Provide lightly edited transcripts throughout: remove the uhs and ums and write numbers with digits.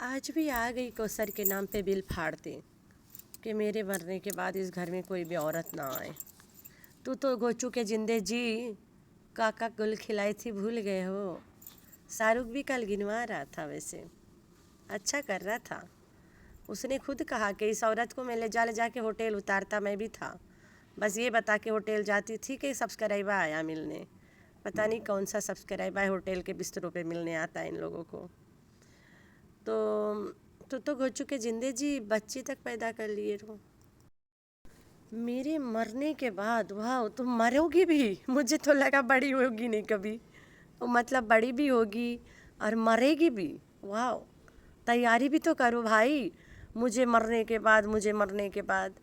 आज भी आ गई कौसर के नाम पे बिल फाड़ते कि मेरे मरने के बाद इस घर में कोई भी औरत ना आए। तू तो गोचू के जिंदे जी काका गुल खिलाई थी, भूल गए हो। शाहरुख भी कल गिनवा रहा था, वैसे अच्छा कर रहा था। उसने खुद कहा कि इस औरत को मैं ले जा के होटल उतारता, मैं भी था। बस ये बता के होटल जाती थी कि सब्सक्राइबर आया मिलने। पता नहीं कौन सा सब्सक्राइबर होटल के बिस्तरों पे मिलने आता है इन लोगों को। तो हो चुके जिंदे जी बच्ची तक पैदा कर लिए हो। मेरे मरने के बाद वाह, तुम मरोगी भी? मुझे तो लगा बड़ी होगी नहीं कभी, मतलब बड़ी भी होगी और मरेगी भी। वाह, तैयारी भी तो करो भाई। मुझे मरने के बाद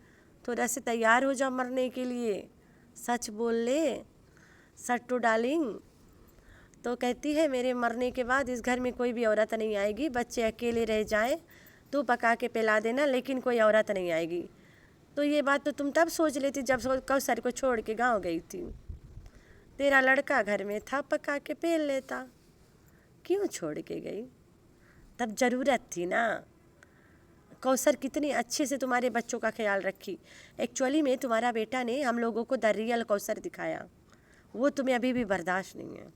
थोड़ा से तैयार हो जाओ मरने के लिए। सच बोल ले सट्टू डार्लिंग। तो कहती है मेरे मरने के बाद इस घर में कोई भी औरत नहीं आएगी, बच्चे अकेले रह जाएं, तू पका के पिला देना, लेकिन कोई औरत नहीं आएगी। तो ये बात तो तुम तब सोच लेती जब कौसर को छोड़ के गांव गई थी। तेरा लड़का घर में था, पका के पेल लेता। क्यों छोड़ के गई? तब ज़रूरत थी ना। कौसर कितनी अच्छे से तुम्हारे बच्चों का ख्याल रखी। एक्चुअली में तुम्हारा बेटा ने हम लोगों को द रियल कौसर दिखाया, वो तुम्हें अभी भी बर्दाश्त नहीं है।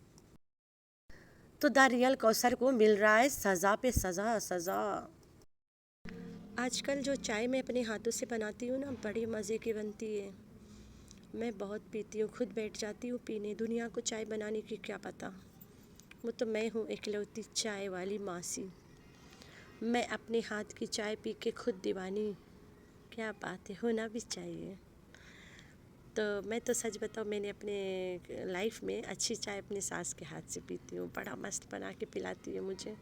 तो द रियल कौसर को मिल रहा है सज़ा पे सज़ा सज़ा। आजकल जो चाय मैं अपने हाथों से बनाती हूँ ना, बड़ी मज़े की बनती है। मैं बहुत पीती हूँ, खुद बैठ जाती हूँ पीने। दुनिया को चाय बनाने की क्या पता। वो तो मैं हूँ इकलौती चाय वाली मासी। मैं अपने हाथ की चाय पी के खुद दीवानी। क्या बात है, होना भी चाहिए। तो मैं तो सच बताऊँ, मैंने अपने लाइफ में अच्छी चाय अपनी सास के हाथ से पीती हूँ। बड़ा मस्त बना के पिलाती है मुझे।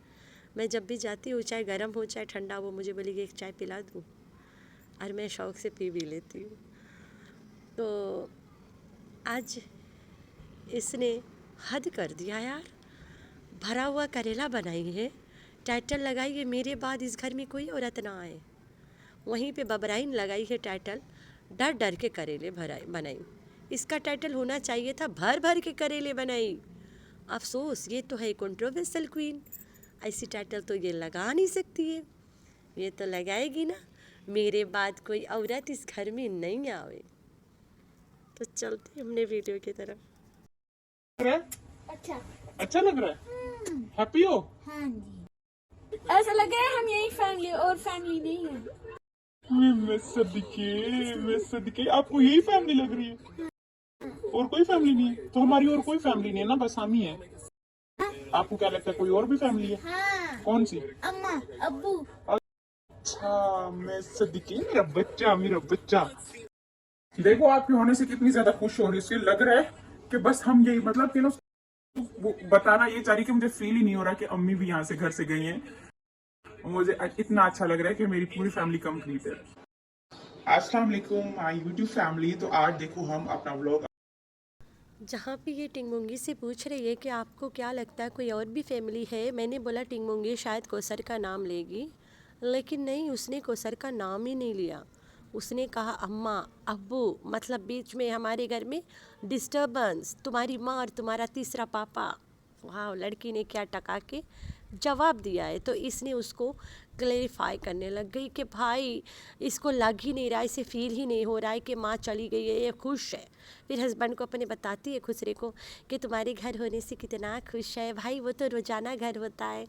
मैं जब भी जाती हूँ, चाहे गर्म हो चाहे ठंडा, वो मुझे बोलेगी एक चाय पिला दूँ, और मैं शौक़ से पी भी लेती हूँ। तो आज इसने हद कर दिया यार। भरा हुआ करेला बनाई है, टाइटल लगाई है मेरे बाद इस घर में कोई औरत ना आए। वहीं पे बबराइन लगाई है टाइटल, डर डर के करेले बनाई। इसका टाइटल होना चाहिए था भर भर के करेले बनाई। अफसोस, ये तो है कंट्रोवर्शियल क्वीन। ऐसी टाइटल तो ये लगा नहीं सकती है। ये तो लगाएगी ना मेरे बाद कोई औरत इस घर में नहीं आवे। तो चलते हमने वीडियो की तरफ। अच्छा लग रहा है। हैप्पी हो? हाँ जी, ऐसा लग रहा है हम यही फैमिली और फैमिली नहीं है। मैं सदके आपको यही फैमिली लग रही है और कोई फैमिली नहीं है? तो हमारी और कोई फैमिली नहीं है ना, बस हम ही है। आपको क्या लगता है कोई और भी फैमिली है? हाँ। कौन सी? अम्मा, अब्बू। अच्छा, मैं सदके, मेरा बच्चा देखो आपके होने से कितनी ज्यादा खुश हो रही है। लग रहा है कि बस हम यही, मतलब कि वो बताना ये चाह रही कि मुझे फील ही नहीं हो रहा कि अम्मी भी यहाँ से घर से गई हैं। मुझे इतना अच्छा लग रहा है कि मेरी पूरी फैमिली कंप्लीट है। अस्सलाम वालेकुम माय यूट्यूब फैमिली। तो आज देखो हम अपना व्लॉग। जहाँ पे ये टिंगमुंगी से पूछ रही है कि आपको क्या लगता है कोई और भी फैमिली है, मैंने बोला टिंगमुंगी शायद कौसर का नाम लेगी, लेकिन नहीं, उसने कौसर का नाम ही नहीं लिया। उसने कहा अम्मा, अब्बू, मतलब बीच में हमारे घर में डिस्टर्बेंस, तुम्हारी माँ और तुम्हारा तीसरा पापा। वाह, लड़की ने क्या टका के जवाब दिया है। तो इसने उसको क्लेरिफाई करने लग गई कि भाई इसको लग ही नहीं रहा, इसे फील ही नहीं हो रहा है कि माँ चली गई है, ये खुश है। फिर हस्बैंड को अपने बताती है खुसरे को कि तुम्हारे घर होने से कितना खुश है। भाई वो तो रोज़ाना घर होता है,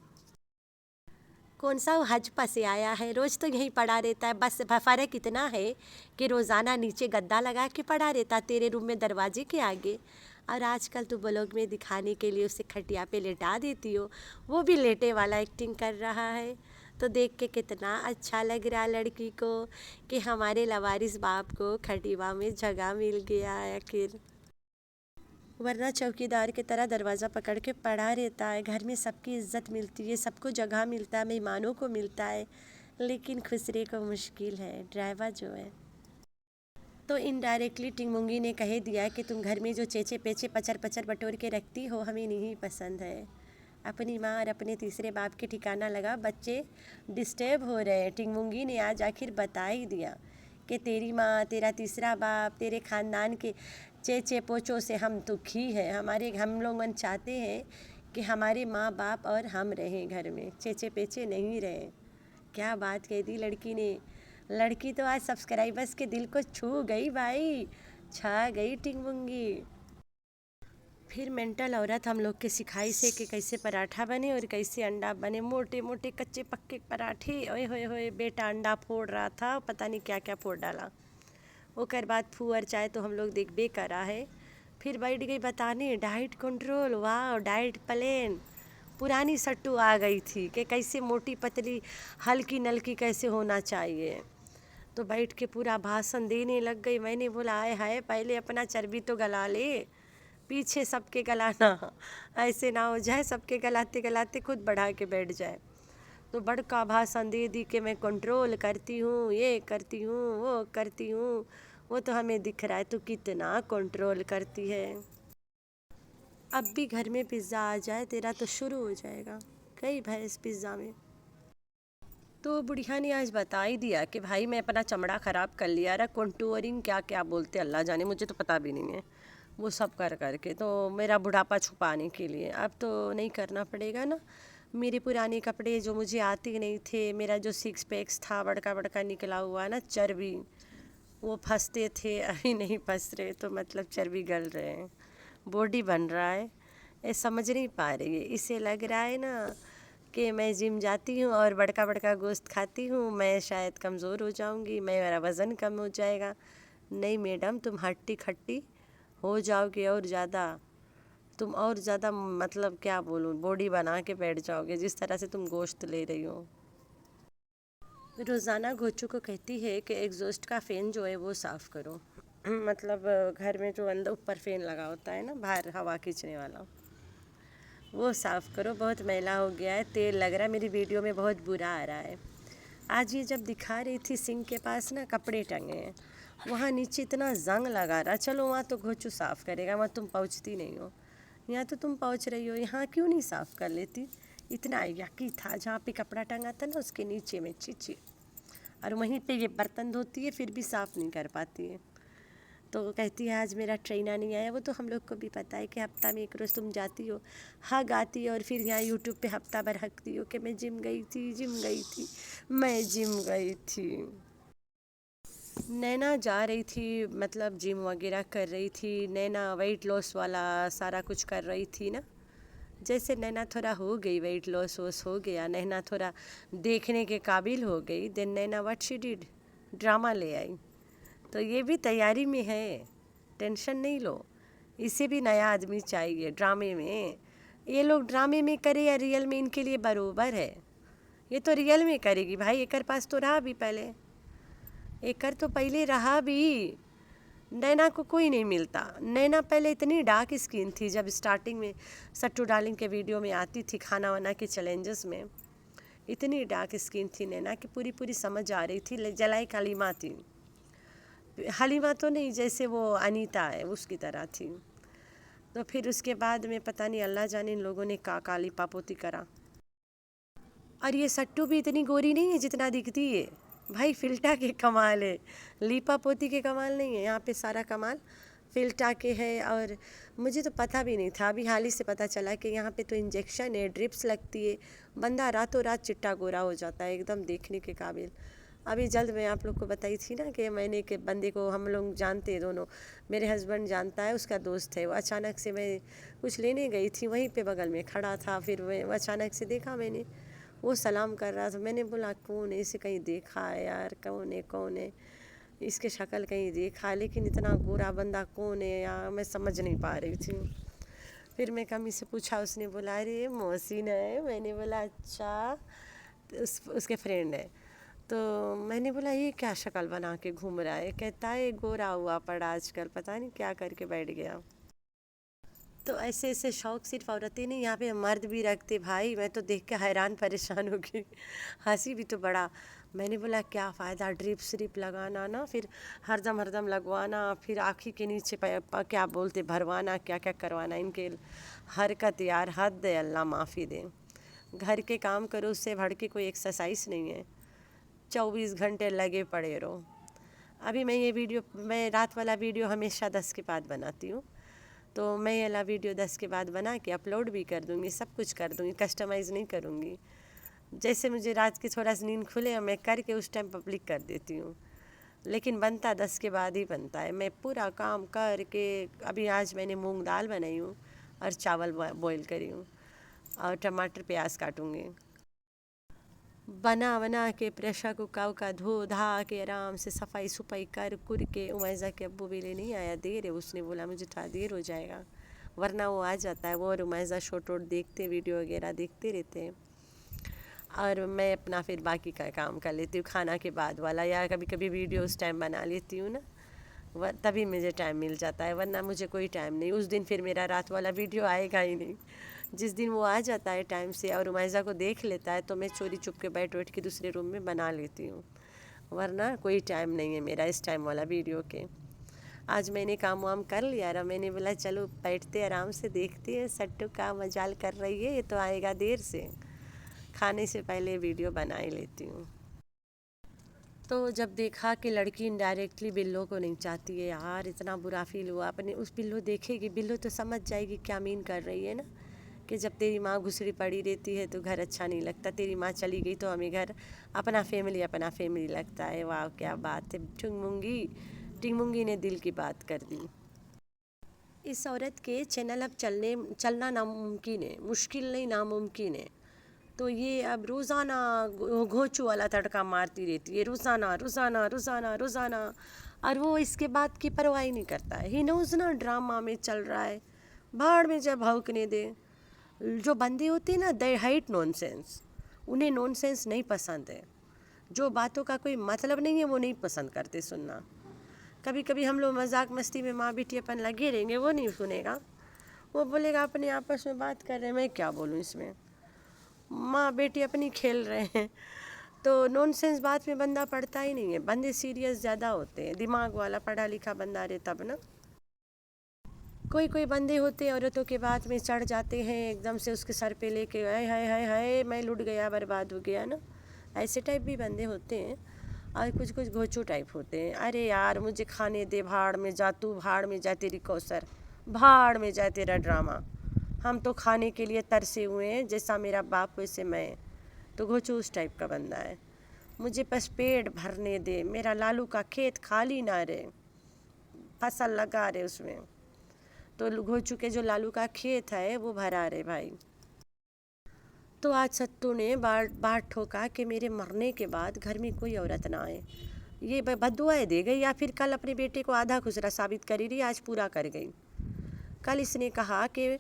कौन सा हज से आया है, रोज़ तो यहीं पड़ा रहता है। बस फ़र्क इतना है कि रोज़ाना नीचे गद्दा लगा के पड़ा रहता तेरे रूम में दरवाजे के आगे, और आजकल तो ब्लॉग में दिखाने के लिए उसे खटिया पे लेटा देती हो, वो भी लेटे वाला एक्टिंग कर रहा है। तो देख के कितना अच्छा लग रहा लड़की को कि हमारे लवारिस बाप को खटिया में जगह मिल गया है आखिर। वरना चौकीदार की तरह दरवाज़ा पकड़ के पड़ा रहता है। घर में सबकी इज्जत मिलती है, सबको जगह मिलता है, मेहमानों को मिलता है, लेकिन खुसरे को मुश्किल है, ड्राइवर जो है। तो इनडायरेक्टली टिंगमुंगी ने कह दिया कि तुम घर में जो चेचे पेचे पचर पचर बटोर के रखती हो, हमें नहीं पसंद है। अपनी माँ और अपने तीसरे बाप के ठिकाना लगा, बच्चे डिस्टर्ब हो रहे हैं। टिंगमुंगी ने आज आखिर बता ही दिया कि तेरी माँ, तेरा तीसरा बाप, तेरे ख़ानदान के चेचे पोचों से हम दुखी हैं। हम लोग चाहते हैं कि हमारे माँ बाप और हम रहें घर में, चेचे पेचे नहीं रहें। क्या बात कह दी लड़की ने। लड़की तो आज सब्सक्राइबर्स के दिल को छू गई भाई, छा गई टिंगमुंगी। फिर मेंटल औरत हम लोग के सिखाई से कि कैसे पराठा बने और कैसे अंडा बने, मोटे मोटे कच्चे पक्के पराठे। ओए होए होए, बेटा अंडा फोड़ रहा था, पता नहीं क्या क्या फोड़ डाला। ओकर बाद फूअर चाय तो हम लोग देखबे करा है। फिर बैठ गई बताने डाइट कंट्रोल, वाह डाइट प्लान। पुरानी सट्टू आ गई थी कि कैसे मोटी पतली हल्की नलकी कैसे होना चाहिए। तो बैठ के पूरा भाषण देने लग गई। मैंने बोला आए हाय, पहले अपना चर्बी तो गला ले, पीछे सबके गलाना। ऐसे ना हो जाए सबके गलाते गलाते खुद बढ़ा के बैठ जाए। तो बड़का भाषण दे दी कि मैं कंट्रोल करती हूँ, ये करती हूँ, वो करती हूँ। वो तो हमें दिख रहा है तू कितना कंट्रोल करती है। अब भी घर में पिज़्ज़ा आ जाए तेरा तो शुरू हो जाएगा, कई भैंस पिज़्ज़ा में। तो बुढ़िया ने आज बता ही दिया कि भाई मैं अपना चमड़ा ख़राब कर लिया रहा, कंटूरिंग क्या क्या बोलते अल्लाह जाने, मुझे तो पता भी नहीं है। वो सब कर करके तो मेरा बुढ़ापा छुपाने के लिए अब तो नहीं करना पड़ेगा ना। मेरे पुराने कपड़े जो मुझे आते नहीं थे, मेरा जो सिक्स पैक्स था बड़का बड़का निकला हुआ ना चर्बी, वो फंसते थे, अभी नहीं फंस रहे, तो मतलब चर्बी गल रहे हैं, बॉडी बन रहा है। ये समझ नहीं पा रही है, इसे लग रहा है ना कि मैं जिम जाती हूँ और बड़का बड़का गोश्त खाती हूँ, मैं शायद कमज़ोर हो जाऊँगी, मेरा वज़न कम हो जाएगा। नहीं मैडम, तुम हट्टी खट्टी हो जाओगे और ज़्यादा, तुम और ज़्यादा मतलब क्या बोलूँ, बॉडी बना के बैठ जाओगे जिस तरह से तुम गोश्त ले रही हो। रोज़ाना गोचू को कहती है कि एग्जॉस्ट का फ़ैन जो है वो साफ़ करो। मतलब घर में जो अंदर ऊपर फ़ैन लगा होता है ना, बाहर हवा खींचने वाला, वो साफ़ करो, बहुत मैला हो गया है, तेल लग रहा है, मेरी वीडियो में बहुत बुरा आ रहा है। आज ये जब दिखा रही थी सिंक के पास ना कपड़े टंगे हैं, वहाँ नीचे इतना जंग लगा रहा। चलो वहाँ तो घोचू साफ़ करेगा, वहाँ तुम पहुँचती नहीं हो, यहाँ तो तुम पहुँच रही हो, यहाँ क्यों नहीं साफ़ कर लेती। इतना यकी था जहाँ पे कपड़ा टंगा था ना उसके नीचे में चीची, और वहीं पे ये बर्तन धोती है फिर भी साफ़ नहीं कर पाती है। तो कहती है आज मेरा ट्रेनर नहीं आया। वो तो हम लोग को भी पता है कि हफ्ता में एक रोज़ तुम जाती हो, हग आती है और फिर यहाँ यूट्यूब पे हफ्ता भर हकती हो कि मैं जिम गई थी, जिम गई थी, मैं जिम गई थी। नैना जा रही थी, मतलब जिम वगैरह कर रही थी, नैना वेट लॉस वाला सारा कुछ कर रही थी ना। जैसे नैना थोड़ा हो गई, वेट लॉस वॉस हो गया, नैना थोड़ा देखने के काबिल हो गई, then Naina what she did, drama ले आई। तो ये भी तैयारी में है, टेंशन नहीं लो, इसे भी नया आदमी चाहिए ड्रामे में। ये लोग ड्रामे में करे या रियल में, इनके लिए बरोबर है। ये तो रियल में करेगी भाई, एकर पास तो रहा भी पहले, एकर तो पहले रहा भी। नैना को कोई नहीं मिलता। नैना पहले इतनी डार्क स्किन थी, जब स्टार्टिंग में सट्टू डार्लिंग के वीडियो में आती थी खाना वाना के चैलेंजेस में, इतनी डार्क स्किन थी नैना की पूरी पूरी समझ आ रही थी, जलाई हलीमा थी। हलीमा तो नहीं, जैसे वो अनीता है उसकी तरह थी। तो फिर उसके बाद में पता नहीं अल्लाह जाने इन लोगों ने का काली पापोती करा। और ये सट्टू भी इतनी गोरी नहीं है जितना दिखती है भाई, फिल्टा के कमाल है, लीपा पोती के कमाल नहीं है। यहाँ पे सारा कमाल फिल्टा के है। और मुझे तो पता भी नहीं था, अभी हाल ही से पता चला कि यहाँ पे तो इंजेक्शन है, ड्रिप्स लगती है, बंदा रातों रात चिट्टा गोरा हो जाता है, एकदम देखने के काबिल। अभी जल्द मैं आप लोग को बताई थी ना कि मैंने के बंदे को, हम लोग जानते हैं दोनों, मेरे हस्बैंड जानता है, उसका दोस्त है वो। अचानक से मैं कुछ लेने गई थी, वहीं पे बगल में खड़ा था, फिर मैं अचानक से देखा मैंने, वो सलाम कर रहा था। मैंने बोला कौन है, इसे कहीं देखा है यार, कौन है, इसके शक्ल कहीं देखा, लेकिन इतना गोरा बंदा कौन है यार, मैं समझ नहीं पा रही थी। फिर मैं कमी से पूछा, उसने बोला अरे मोहसिन है। मैंने बोला अच्छा, तो उसके फ्रेंड है। तो मैंने बोला ये क्या शक्ल बना के घूम रहा है। कहता है गोरा हुआ पड़ा आजकल, पता नहीं क्या करके बैठ गया। तो ऐसे ऐसे शौक़ सिर्फ औरतें नहीं, यहाँ पे मर्द भी रखते भाई। मैं तो देख के हैरान परेशान हो गई, हंसी भी तो बड़ा। मैंने बोला क्या फ़ायदा ड्रिप श्रिप लगाना ना, फिर हरदम लगवाना, फिर आँखी के नीचे क्या बोलते भरवाना, क्या क्या करवाना। इनके हरकत यार हद है, अल्लाह माफ़ी दे। घर के काम करो, उससे बढ़ के कोई एक्सरसाइज नहीं है, 24 घंटे लगे पड़े रहो। अभी मैं रात वाला वीडियो हमेशा 10 के बाद बनाती हूँ, तो मैं ये वाला वीडियो 10 के बाद बना के अपलोड भी कर दूँगी, सब कुछ कर दूँगी, कस्टमाइज़ नहीं करूँगी। जैसे मुझे रात की थोड़ा सा नींद खुले और मैं करके उस टाइम पब्लिक कर देती हूँ, लेकिन बनता 10 के बाद ही बनता है। मैं पूरा काम करके, अभी आज मैंने मूंग दाल बनाई हूँ और चावल बॉईल करी हूँ और टमाटर प्याज काटूँगी। बना बना के प्रेशर कुकर का धो धा के आराम से सफाई सफाई कर कुर के उमैजा के अब्बू भी ले नहीं आया, देर है, उसने बोला मुझे थोड़ा देर हो जाएगा, वरना वो आ जाता है। वो और उमैजा शॉर्ट वोट देखते, वीडियो वगैरह देखते रहते हैं और मैं अपना फिर बाकी का काम कर लेती हूँ खाना के बाद वाला, या कभी कभी वीडियो उस टाइम बना लेती हूँ ना, तभी मुझे टाइम मिल जाता है, वरना मुझे कोई टाइम नहीं। उस दिन फिर मेरा रात वाला वीडियो आएगा ही नहीं। जिस दिन वो आ जाता है टाइम से और उमैजा को देख लेता है तो मैं चोरी चुप के बैठ के दूसरे रूम में बना लेती हूँ, वरना कोई टाइम नहीं है मेरा इस टाइम वाला वीडियो के। आज मैंने काम वाम कर लिया और मैंने बोला चलो बैठते आराम से देखते हैं, सट्टू का मजाल कर रही है, ये तो आएगा देर से, खाने से पहले वीडियो बना ही लेती हूँ। तो जब देखा कि लड़की इनडायरेक्टली बिल्लो को नहीं चाहती है, यार इतना बुरा फील हुआ। अपने उस बिल्लो देखेगी, बिल्लो तो समझ जाएगी क्या मीन कर रही है ना, कि जब तेरी माँ घुसड़ी पड़ी रहती है तो घर अच्छा नहीं लगता, तेरी माँ चली गई तो हमें घर अपना फैमिली लगता है। वाह क्या बात है, टिंगमुंगी ने दिल की बात कर दी। इस औरत के चैनल अब चलना नामुमकिन है, मुश्किल नहीं नामुमकिन है। तो ये अब रोज़ाना घोंचू वाला तड़का मारती रहती है, रोज़ाना रोज़ाना रोज़ाना रोज़ाना, और वो इसके बात की परवाह ही नहीं करता है। ही नोज़ ना ड्रामा में चल रहा है, भाड़ में जब भौंकने दे। जो बंदे होते हैं ना, दे हाइट नॉनसेंस, उन्हें नॉनसेंस नहीं पसंद है। जो बातों का कोई मतलब नहीं है वो नहीं पसंद करते सुनना। कभी कभी हम लोग मजाक मस्ती में माँ बेटी अपन लगे रहेंगे, वो नहीं सुनेगा, वो बोलेगा अपने आपस में बात कर रहे हैं, मैं क्या बोलूँ इसमें, माँ बेटी अपनी खेल रहे हैं। तो नॉनसेंस बात में बंदा पढ़ता ही नहीं है, बंदे सीरियस ज़्यादा होते हैं, दिमाग वाला पढ़ा लिखा बंदा रहे तब ना। कोई बंदे होते हैं औरतों के बात में चढ़ जाते हैं, एकदम से उसके सर पे लेके हाय हाय हाय हाय मैं लुट गया बर्बाद हो गया ना, ऐसे टाइप भी बंदे होते हैं। और कुछ घोचू टाइप होते हैं, अरे यार मुझे खाने दे, भाड़ में जा तू, भाड़ में जा तेरी कौसर, भाड़ में जा तेरा ड्रामा, हम तो खाने के लिए तरसे हुए हैं, जैसा मेरा बाप वैसे मैं। तो घोचू उस टाइप का बंदा है। मुझे बस पेट भरने दे, मेरा लालू का खेत खाली ना रहे, फसल लगा रहे उसमें। तो घोचू के जो लालू का खेत है वो भरा रहे भाई। तो आज सत्तू ने बाट ठोका कि मेरे मरने के बाद घर में कोई औरत ना आए। ये बद्दुआएं दे गई, या फिर कल अपने बेटे को आधा खुसरा साबित करी रही, आज पूरा कर गई। कल इसने कहा कि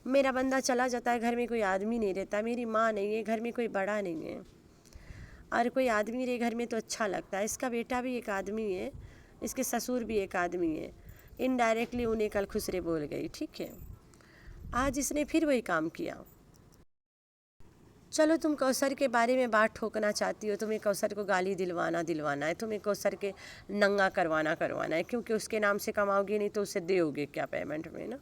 मेरा बंदा चला जाता है, घर में कोई आदमी नहीं रहता, मेरी माँ नहीं है, घर में कोई बड़ा नहीं है, और कोई आदमी रहे घर में तो अच्छा लगता है। इसका बेटा भी एक आदमी है, इसके ससुर भी एक आदमी है, इनडायरेक्टली उन्हें कल खुसरे बोल गई, ठीक है। आज इसने फिर वही काम किया। चलो तुम कौसर के बारे में बात ठोकना चाहती हो, तुम्हें कौसर को गाली दिलवाना है, तुम्हें कौसर के नंगा करवाना है, क्योंकि उसके नाम से कमाओगे नहीं तो उसे दोगे क्या पेमेंट में ना,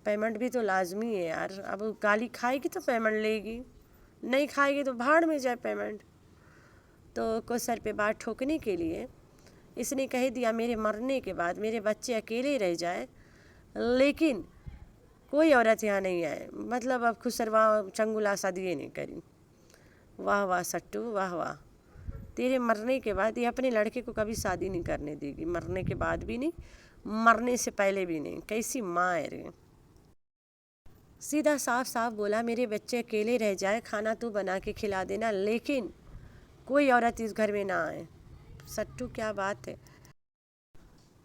पेमेंट भी तो लाजमी है यार। अब गाली खाएगी तो पेमेंट लेगी, नहीं खाएगी तो भाड़ में जाए पेमेंट। तो कौसर पे बात ठोकने के लिए इसने कह दिया मेरे मरने के बाद मेरे बच्चे अकेले रह जाए, लेकिन कोई औरत यहाँ नहीं आए, मतलब अब खुसरवा चंगुला शादी नहीं करी। वाह वाह सट्टू, वाह वाह, तेरे मरने के बाद ये अपने लड़के को कभी शादी नहीं करने देगी, मरने के बाद भी नहीं, मरने से पहले भी नहीं। कैसी माँ है रे, सीधा साफ साफ बोला मेरे बच्चे अकेले रह जाए, खाना तू बना के खिला देना, लेकिन कोई औरत इस घर में ना आए। सट्टू क्या बात है।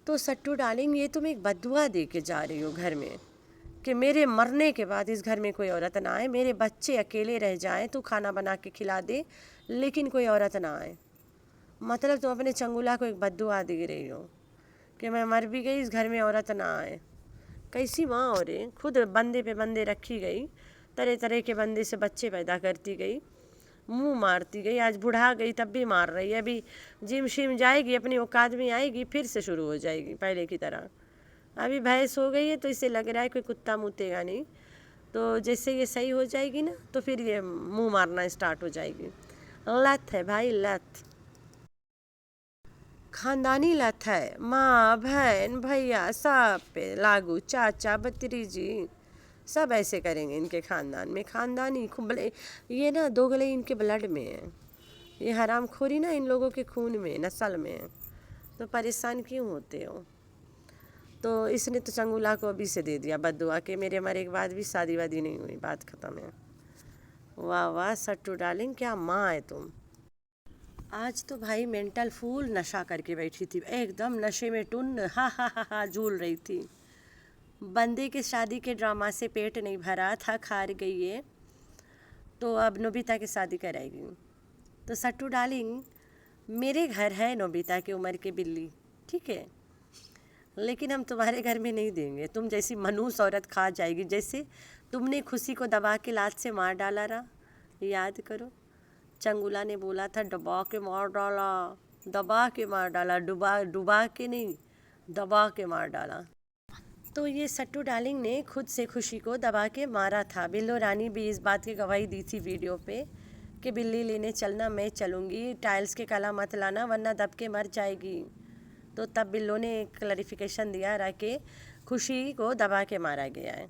तो सट्टू डार्लिंग, ये तुम एक बद्दुआ दे के जा रही हो घर में कि मेरे मरने के बाद इस घर में कोई औरत ना आए, मेरे बच्चे अकेले रह जाएं, तू खाना बना के खिला दे लेकिन कोई औरत ना आए। मतलब तुम अपने चंगुला को एक बद्दुआ दे रही हो कि मैं मर भी गई, इस घर में औरत ना आए। कैसी माँ हो रे, खुद बंदे पे बंदे रखी गई, तरह तरह के बंदे से बच्चे पैदा करती गई, मुंह मारती गई, आज बुढ़ा गई तब भी मार रही है। अभी जिम शिम जाएगी, अपनी औकात में आएगी, फिर से शुरू हो जाएगी पहले की तरह। अभी भैंस हो गई है तो इसे लग रहा है कोई कुत्ता मुतेगा नहीं, तो जैसे ये सही हो जाएगी ना तो फिर ये मुंह मारना स्टार्ट हो जाएगी। लत है भाई, लत, खानदानी लत है, माँ बहन भैया सब पे लागू, चाचा भतीजी सब ऐसे करेंगे इनके ख़ानदान में, ख़ानदानी ये ना दोगले इनके ब्लड में है, ये हरामखोरी ना इन लोगों के खून में, नस्ल में है। तो परेशान क्यों होते हो? तो इसने तो चंगुला को अभी से दे दिया बद्दुआ के मेरे मरे के बाद भी शादी वादी नहीं हुई, बात ख़त्म है। वाह वाह सट्टू डार्लिंग, क्या माँ है तुम। आज तो भाई मेंटल फूल नशा करके बैठी थी, एकदम नशे में टुन, हा झूल रही थी। बंदे के शादी के ड्रामा से पेट नहीं भरा था, खार गई है, तो अब नोबिता की शादी कराएगी। तो सट्टू डार्लिंग, मेरे घर है नोबिता की उम्र की बिल्ली, ठीक है, लेकिन हम तुम्हारे घर में नहीं देंगे। तुम जैसी मनहूस औरत खा जाएगी, जैसे तुमने खुशी को दबा के लात से मार डाला रहा, याद करो। चंगुला ने बोला था दबा के मार डाला, दबा के मार डाला, डुबा के नहीं, दबा के मार डाला। तो ये सट्टू डार्लिंग ने खुद से खुशी को दबा के मारा था। बिल्लो रानी भी इस बात की गवाही दी थी वीडियो पे कि बिल्ली लेने चलना, मैं चलूँगी, टाइल्स के काला मत लाना वरना दब के मर जाएगी। तो तब बिल्लो ने क्लैरिफिकेशन दिया रहा कि खुशी को दबा के मारा गया है।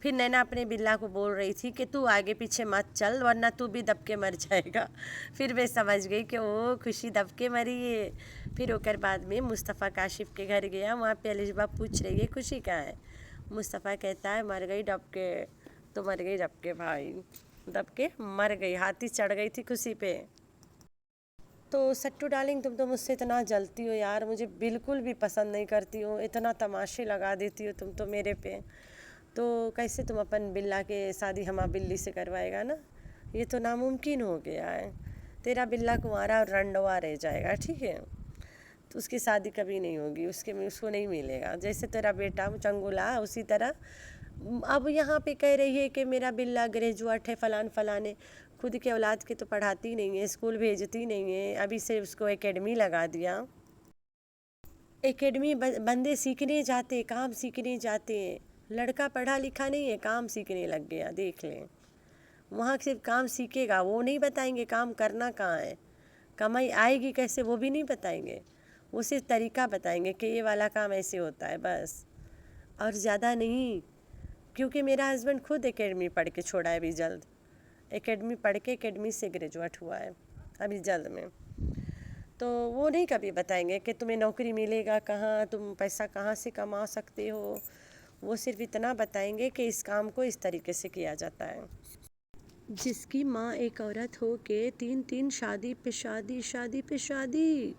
फिर नैना अपने बिल्ला को बोल रही थी कि तू आगे पीछे मत चल वरना तू भी दब के मर जाएगा। फिर वे समझ गई कि ओ खुशी दब के मरी है। फिर होकर बाद में मुस्तफ़ा काशिफ के घर गया, वहाँ पे अलिशबा पूछ रही है खुशी कहाँ है। मुस्तफ़ा कहता है मर गई दब के। तो मर गई दब के भाई, दब के मर गई, हाथी चढ़ गई थी खुशी पे। तो सट्टू डार्लिंग, तुम तो मुझसे इतना जलती हो यार, मुझे बिल्कुल भी पसंद नहीं करती हो, इतना तमाशे लगा देती हो तुम तो मेरे पे। तो कैसे तुम अपन बिल्ला के शादी हमारा बिल्ली से करवाएगा ना, ये तो नामुमकिन हो गया है। तेरा बिल्ला कुंवारा और रंडवा रह जाएगा, ठीक है, तो उसकी शादी कभी नहीं होगी, उसको नहीं मिलेगा। जैसे तेरा बेटा चंगुला, उसी तरह अब यहाँ पे कह रही है कि मेरा बिल्ला ग्रेजुएट है, फलाने, खुद के औलाद के तो पढ़ाती नहीं है, स्कूल भेजती नहीं है, अभी से उसको एकेडमी लगा दिया। एकेडमी बंदे सीखने जाते, काम सीखने जाते हैं, लड़का पढ़ा लिखा नहीं है, काम सीखने लग गया, देख लें। वहाँ सिर्फ काम सीखेगा, वो नहीं बताएंगे काम करना कहाँ है, कमाई आएगी कैसे वो भी नहीं बताएंगे, वो सिर्फ तरीका बताएंगे कि ये वाला काम ऐसे होता है बस, और ज़्यादा नहीं। क्योंकि मेरा हस्बैंड खुद एकेडमी पढ़ के छोड़ा है, अभी जल्द एकेडमी पढ़ के एकेडमी से ग्रेजुएट हुआ है अभी जल्द में। तो वो नहीं कभी बताएंगे कि तुम्हें नौकरी मिलेगा कहाँ, तुम पैसा कहाँ से कमा सकते हो, वो सिर्फ इतना बताएंगे कि इस काम को इस तरीके से किया जाता है। जिसकी माँ एक औरत हो के 3 शादी पे शादी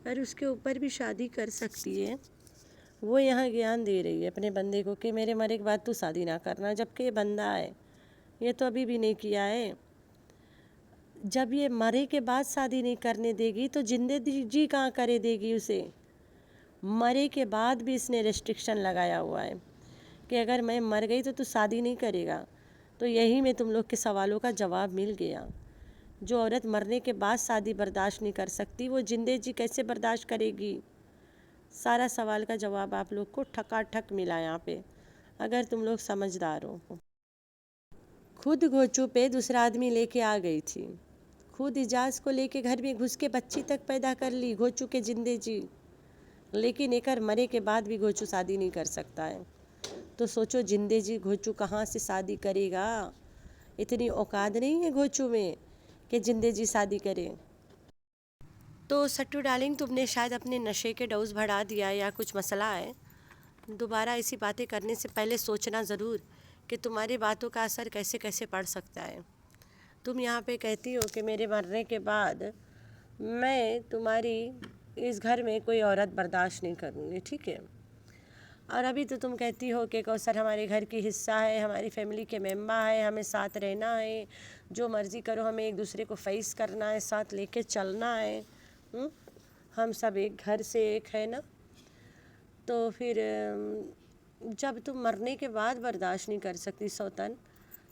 और उसके ऊपर भी शादी कर सकती है, वो यहाँ ज्ञान दे रही है अपने बंदे को कि मेरे मरे के बाद तू शादी ना करना, जबकि ये बंदा है, ये तो अभी भी नहीं किया है। जब ये मरे के बाद शादी नहीं करने देगी तो जिंदगी कहाँ करे देगी उसे। मरे के बाद भी इसने रेस्ट्रिक्शन लगाया हुआ है कि अगर मैं मर गई तो तू शादी नहीं करेगा। तो यही में तुम लोग के सवालों का जवाब मिल गया। जो औरत मरने के बाद शादी बर्दाश्त नहीं कर सकती, वो जिंदगी कैसे बर्दाश्त करेगी। सारा सवाल का जवाब आप लोग को ठकाठक मिला यहाँ पे, अगर तुम लोग समझदार हो। खुद घोचू पे दूसरा आदमी लेके आ गई थी, खुद इजाज़ को लेके घर में घुस के बच्ची तक पैदा कर ली घोचू के जिंदगी, लेकिन एक मरे के बाद भी घोचू शादी नहीं कर सकता है। तो सोचो जिंदगी घोचू कहाँ से शादी करेगा, इतनी औकात नहीं है घोचू में कि जिंदगी शादी करे। तो सट्टू डार्लिंग, तुमने शायद अपने नशे के डोज बढ़ा दिया या कुछ मसला है। दोबारा ऐसी बातें करने से पहले सोचना ज़रूर कि तुम्हारी बातों का असर कैसे कैसे पड़ सकता है। तुम यहाँ पे कहती हो कि मेरे मरने के बाद मैं तुम्हारी इस घर में कोई औरत बर्दाश्त नहीं करूँगी, ठीक है, और अभी तो तुम कहती हो कि कौसर हमारे घर की हिस्सा है, हमारी फैमिली के मेंबर है, हमें साथ रहना है, जो मर्ज़ी करो, हमें एक दूसरे को फेस करना है, साथ लेके चलना है, हम सब एक घर से एक है ना। तो फिर जब तुम मरने के बाद बर्दाश्त नहीं कर सकती सौतन,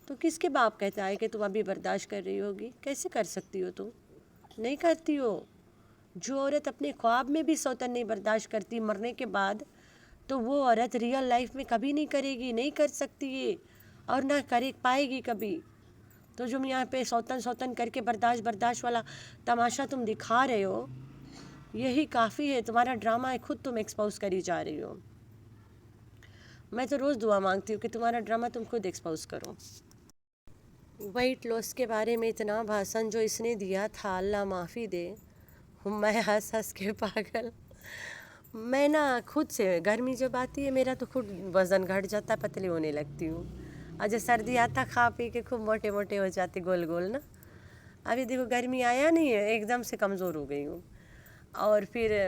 तो किसके बाप कहता है कि तुम अभी बर्दाश्त कर रही होगी। कैसे कर सकती हो तुम, नहीं करती हो। जो औरत अपने ख्वाब में भी सौतन नहीं बर्दाश्त करती मरने के बाद, तो वो औरत रियल लाइफ में कभी नहीं करेगी, नहीं कर सकती है और ना कर पाएगी कभी। तो जो यहाँ पे सौतन करके बर्दाश्त वाला तमाशा तुम दिखा रहे हो, यही काफ़ी है, तुम्हारा ड्रामा है, खुद तुम एक्सपोज करी जा रही हो। मैं तो रोज़ दुआ मांगती हूँ कि तुम्हारा ड्रामा तुम खुद एक्सपोज करो। वेट लॉस के बारे में इतना भाषण जो इसने दिया था, अल्लाह माफ़ी दे, मैं हंस हंस के पागल। मैं ना खुद से गर्मी जब आती है मेरा तो खुद वज़न घट जाता है, पतली होने लगती हूँ। और जब सर्दी आता खा पी के खूब मोटे मोटे हो जाते गोल गोल ना। अभी देखो गर्मी आया नहीं है, एकदम से कमज़ोर हो गई हूँ। और फिर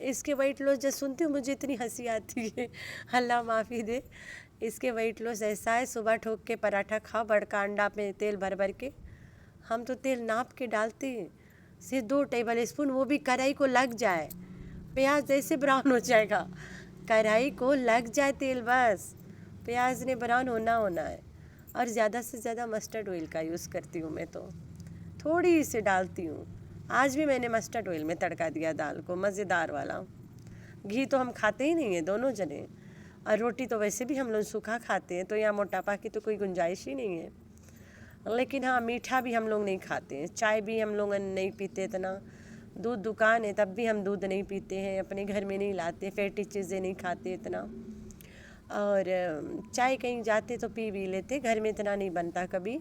इसके वेट लॉस जब सुनती हूँ मुझे इतनी हंसी आती है, अल्लाह माफ़ी दे। इसके वेट लॉस ऐसा है, सुबह ठोक के पराठा खाओ, बड़का अंडा में तेल भर भर के। हम तो तेल नाप के डालते हैं, सिर्फ 2 टेबल स्पून, वो भी कढ़ाई को लग जाए। प्याज जैसे ब्राउन हो जाएगा, कढ़ाई को लग जाए तेल, बस प्याज ने ब्राउन होना है। और ज़्यादा से ज़्यादा मस्टर्ड ऑयल का यूज़ करती हूँ मैं, तो थोड़ी सी डालती हूँ। आज भी मैंने मस्टर्ड ऑयल में तड़का दिया दाल को, मज़ेदार वाला। घी तो हम खाते ही नहीं है दोनों जने, और रोटी तो वैसे भी हम लोग सूखा खाते हैं, तो यहाँ मोटापा की तो कोई गुंजाइश ही नहीं है। लेकिन हाँ, मीठा भी हम लोग नहीं खाते हैं, चाय भी हम लोग नहीं पीते इतना। दूध दुकान है तब भी हम दूध नहीं पीते हैं, अपने घर में नहीं लाते, फैटी चीज़ें नहीं खाते इतना। और चाय कहीं जाते तो पी भी लेते, घर में इतना नहीं बनता कभी।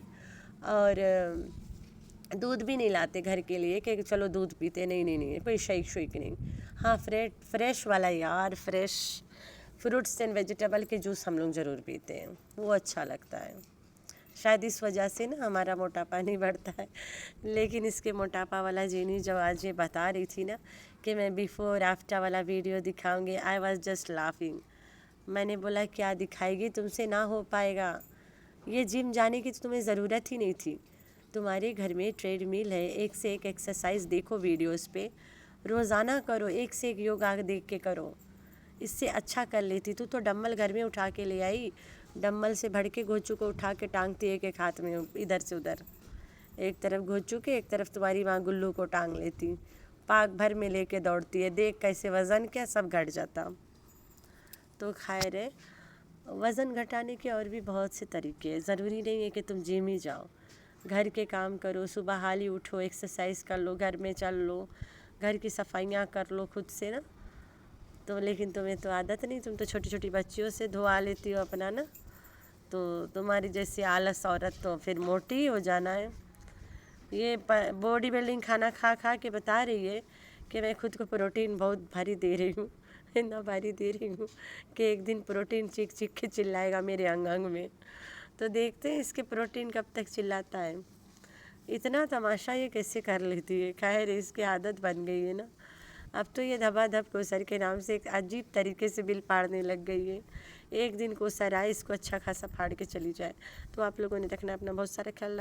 और दूध भी नहीं लाते घर के लिए कि चलो दूध पीते, नहीं, कोई शेक शेक नहीं। हाँ, फ्रेश वाला यार, फ्रेश फ्रूट्स एंड वेजिटेबल के जूस हम लोग ज़रूर पीते हैं, वो अच्छा लगता है। शायद इस वजह से ना हमारा मोटापा नहीं बढ़ता है। लेकिन इसके मोटापा वाला जीनी जो आज ये बता रही थी ना कि मैं बिफ़ोर आफ्टर वाला वीडियो दिखाऊंगी, आई वॉज जस्ट लाफिंग। मैंने बोला क्या दिखाएगी, तुमसे ना हो पाएगा, ये जिम जाने की तो तुम्हें ज़रूरत ही नहीं थी। तुम्हारे घर में ट्रेडमिल है, एक से एक एक्सरसाइज देखो वीडियोस पे, रोज़ाना करो, एक से एक योगा देख के करो, इससे अच्छा कर लेती। तू तो डम्बल घर में उठा के ले आई, डम्बल से भर के घोचू को उठा के टांगती है, एक हाथ में इधर से उधर, एक तरफ घोचू के एक तरफ तुम्हारी वहाँ गुल्लू को टांग लेती, पाक भर में लेके दौड़ती है, देख कैसे वज़न क्या सब घट जाता। तो खैर है, वज़न घटाने के और भी बहुत से तरीके हैं, ज़रूरी नहीं है कि तुम जिम ही जाओ। घर के काम करो, सुबह हाली उठो, एक्सरसाइज कर लो, घर में चल लो, घर की सफाइयाँ कर लो खुद से ना। तो लेकिन तुम्हें तो आदत नहीं, तुम तो छोटी छोटी बच्चियों से धोआ लेती हो अपना ना। तो तुम्हारी जैसी आलस औरत तो फिर मोटी ही हो जाना है। ये बॉडी बिल्डिंग खाना खा खा के बता रही है कि मैं खुद को प्रोटीन बहुत भारी दे रही हूँ, इतना भारी दे रही हूँ कि एक दिन प्रोटीन चीख चीख के चिल्लाएगा मेरे अंग अंग में। तो देखते हैं इसके प्रोटीन कब तक चिल्लाता है। इतना तमाशा ये कैसे कर लेती है, खैर इसकी आदत बन गई है ना। अब तो ये धबाधब कोसर के नाम से एक अजीब तरीके से बिल फाड़ने लग गई है। एक दिन कोसर आए, इसको अच्छा खासा फाड़ के चली जाए। तो आप लोगों ने रखना अपना बहुत सारा ख्याल।